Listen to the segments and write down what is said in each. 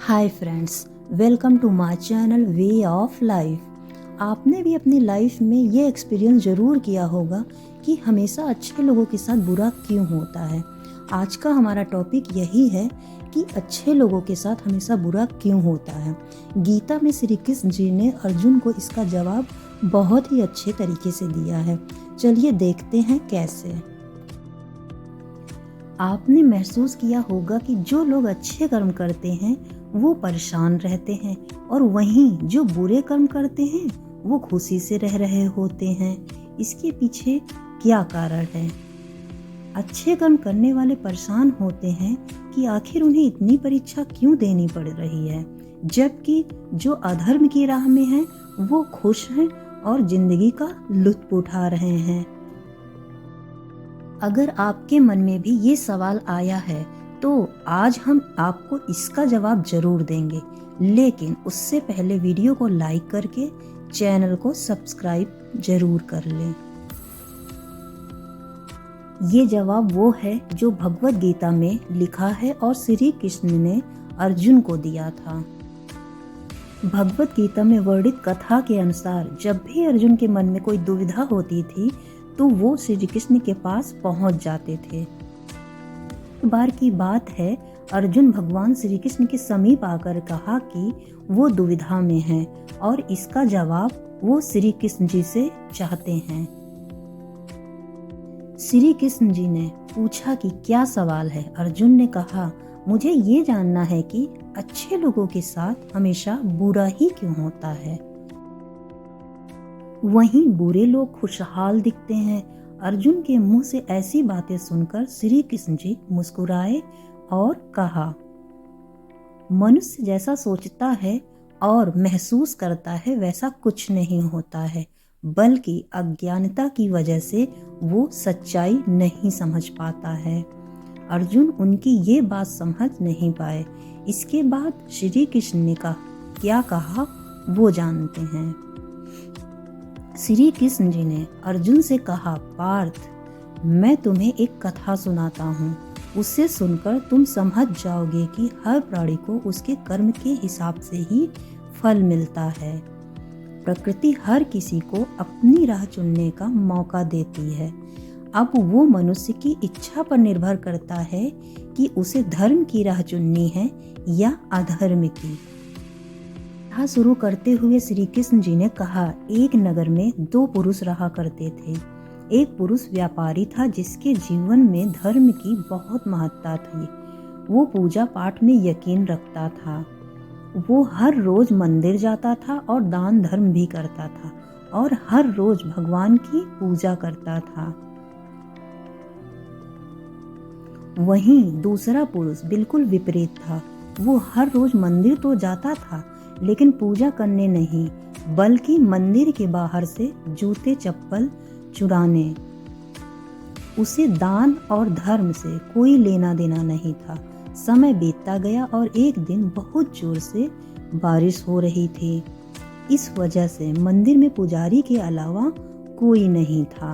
Hi friends, welcome to my channel way of life. आपने भी अपनी लाइफ में ये एक्सपीरियंस ज़रूर किया होगा कि हमेशा अच्छे लोगों के साथ बुरा क्यों होता है। आज का हमारा टॉपिक यही है कि अच्छे लोगों के साथ हमेशा बुरा क्यों होता है। गीता में श्री कृष्ण जी ने अर्जुन को इसका जवाब बहुत ही अच्छे तरीके से दिया है। चलिए देखते हैं कैसे। आपने महसूस किया होगा कि जो लोग अच्छे कर्म करते हैं वो परेशान रहते हैं और वहीं जो बुरे कर्म करते हैं वो खुशी से रह रहे होते हैं। इसके पीछे क्या कारण है? अच्छे कर्म करने वाले परेशान होते हैं कि आखिर उन्हें इतनी परीक्षा क्यों देनी पड़ रही है, जबकि जो अधर्म की राह में हैं वो खुश हैं और जिंदगी का लुत्फ उठा रहे हैं। अगर आपके मन में भी ये सवाल आया है तो आज हम आपको इसका जवाब जरूर देंगे, लेकिन उससे पहले वीडियो को लाइक करके चैनल को सब्सक्राइब जरूर कर लें। ये जवाब वो है जो भगवत गीता में लिखा है और श्री कृष्ण ने अर्जुन को दिया था। भगवत गीता में वर्णित कथा के अनुसार जब भी अर्जुन के मन में कोई दुविधा होती थी तो वो श्री कृष्ण के पास पहुंच जाते थे। बार की बात है, अर्जुन भगवान श्री कृष्ण के समीप आकर कहा कि वो दुविधा में हैं और इसका जवाब वो श्री कृष्ण जी से चाहते हैं। श्री कृष्ण जी ने पूछा कि क्या सवाल है। अर्जुन ने कहा, मुझे ये जानना है कि अच्छे लोगों के साथ हमेशा बुरा ही क्यों होता है, वहीं बुरे लोग खुशहाल दिखते हैं। अर्जुन के मुंह से ऐसी बातें सुनकर श्री कृष्ण जी मुस्कुराए और कहा, मनुष्य जैसा सोचता है और महसूस करता है वैसा कुछ नहीं होता है, बल्कि अज्ञानता की वजह से वो सच्चाई नहीं समझ पाता है। अर्जुन उनकी ये बात समझ नहीं पाए। इसके बाद श्री कृष्ण ने क्या कहा वो जानते हैं। श्री कृष्ण जी ने अर्जुन से कहा, पार्थ, मैं तुम्हें एक कथा सुनाता हूँ। उसे सुनकर तुम समझ जाओगे कि हर प्राणी को उसके कर्म के हिसाब से ही फल मिलता है। प्रकृति हर किसी को अपनी राह चुनने का मौका देती है। अब वो मनुष्य की इच्छा पर निर्भर करता है कि उसे धर्म की राह चुननी है या अधर्म की। कथा शुरू करते हुए श्री कृष्ण जी ने कहा, एक नगर में दो पुरुष रहा करते थे। एक पुरुष व्यापारी था जिसके जीवन में धर्म की बहुत महत्ता थी। वो पूजा पाठ में यकीन रखता था। वो हर रोज मंदिर जाता था और दान धर्म भी करता था और हर रोज भगवान की पूजा करता था। वहीं दूसरा पुरुष बिल्कुल विपरीत था। वो हर रोज मंदिर तो जाता था लेकिन पूजा करने नहीं, बल्कि मंदिर के बाहर से जूते चप्पल चुराने। उसे दान और धर्म से कोई लेना देना नहीं था। समय बीतता गया और एक दिन बहुत जोर से बारिश हो रही थी। इस वजह से मंदिर में पुजारी के अलावा कोई नहीं था।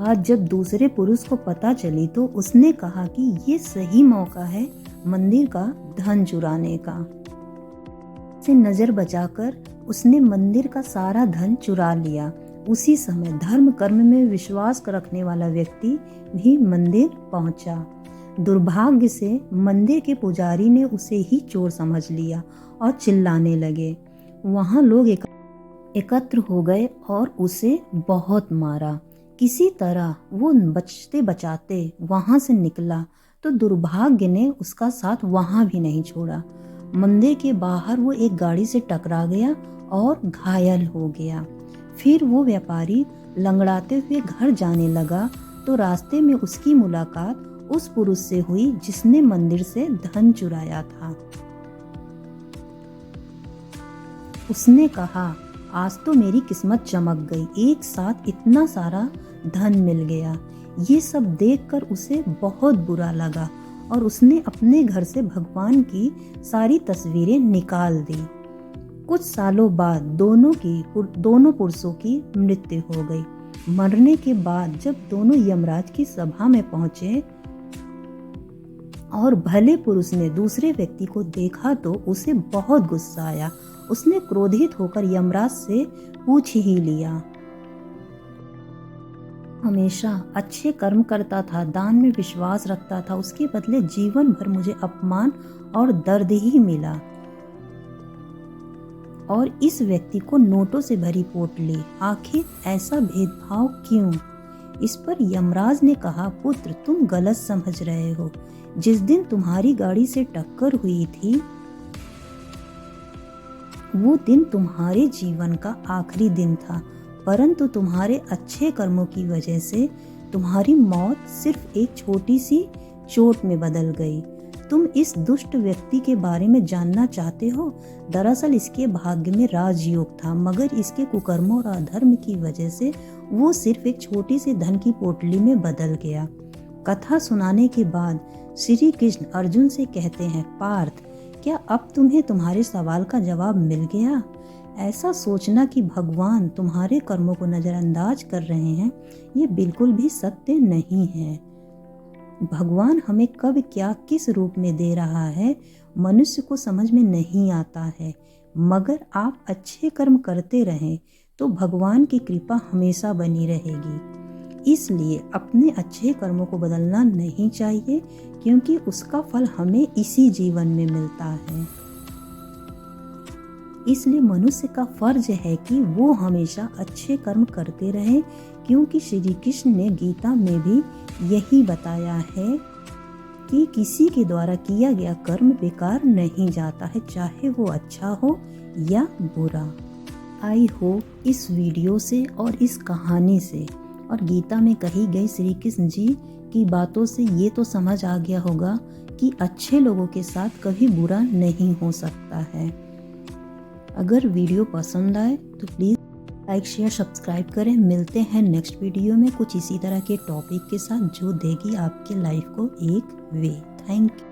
आज जब दूसरे पुरुष को पता चली तो उसने कहा कि ये सही मौका है मंदिर का धन चुराने का। से नजर बचाकर उसने मंदिर का सारा धन चुरा लिया। उसी समय धर्म कर्म में विश्वास रखने वाला व्यक्ति भी मंदिर पहुंचा। दुर्भाग्य से मंदिर के पुजारी ने उसे ही चोर समझ लिया और चिल्लाने लगे। वहां लोग एकत्र हो गए और उसे बहुत मारा। किसी तरह वो बचते बचाते वहां से निकला तो दुर्भाग्य ने उसका साथ वहां भी नहीं छोड़ा। मंदिर के बाहर वो एक गाड़ी से टकरा गया और घायल हो गया। फिर वो व्यापारी लंगड़ाते हुए घर जाने लगा तो रास्ते में उसकी मुलाकात उस पुरुष से हुई जिसने मंदिर से धन चुराया था। उसने कहा, आज तो मेरी किस्मत चमक गई, एक साथ इतना सारा धन मिल गया। ये सब देखकर उसे बहुत बुरा लगा और उसने अपने घर से भगवान की सारी तस्वीरें निकाल दी। कुछ सालों बाद दोनों पुरुषों की मृत्यु हो गई। मरने के बाद जब दोनों यमराज की सभा में पहुंचे और भले पुरुष ने दूसरे व्यक्ति को देखा तो उसे बहुत गुस्सा आया। उसने क्रोधित होकर यमराज से पूछ ही लिया। हमेशा अच्छे कर्म करता था, दान में विश्वास रखता था, उसके बदले जीवन भर मुझे अपमान और दर्द ही मिला। और इस व्यक्ति को नोटों से भरी पोटली, आखिर ऐसा भेदभाव क्यों? इस पर यमराज ने कहा, पुत्र तुम गलत समझ रहे हो। जिस दिन तुम्हारी गाड़ी से टक्कर हुई थी वो दिन तुम्हारे जीवन का आखिरी दिन था, परंतु तुम्हारे अच्छे कर्मों की वजह से तुम्हारी मौत सिर्फ एक छोटी सी चोट में बदल गई। तुम इस दुष्ट व्यक्ति के बारे में जानना चाहते हो? दरअसल इसके भाग्य में राजयोग था, मगर इसके कुकर्मों और अधर्म की वजह से वो सिर्फ एक छोटी सी धन की पोटली में बदल गया। कथा सुनाने के बाद श्री कृष्ण अर्जुन से कहते हैं, पार्थ क्या अब तुम्हें तुम्हारे सवाल का जवाब मिल गया? ऐसा सोचना कि भगवान तुम्हारे कर्मों को नजरअंदाज कर रहे हैं, ये बिल्कुल भी सत्य नहीं है। भगवान हमें कब क्या किस रूप में दे रहा है मनुष्य को समझ में नहीं आता है, मगर आप अच्छे कर्म करते रहें तो भगवान की कृपा हमेशा बनी रहेगी। इसलिए अपने अच्छे कर्मों को बदलना नहीं चाहिए, क्योंकि उसका फल हमें इसी जीवन में मिलता है। इसलिए मनुष्य का फर्ज है कि वो हमेशा अच्छे कर्म करते रहे, क्योंकि श्री कृष्ण ने गीता में भी यही बताया है कि किसी के द्वारा किया गया कर्म बेकार नहीं जाता है, चाहे वो अच्छा हो या बुरा। आई होप इस वीडियो से और इस कहानी से और गीता में कही गई श्री कृष्ण जी की बातों से ये तो समझ आ गया होगा कि अच्छे लोगों के साथ कभी बुरा नहीं हो सकता है। अगर वीडियो पसंद आए तो प्लीज़ लाइक शेयर सब्सक्राइब करें। मिलते हैं नेक्स्ट वीडियो में कुछ इसी तरह के टॉपिक के साथ जो देगी आपके लाइफ को एक वे। Thank you.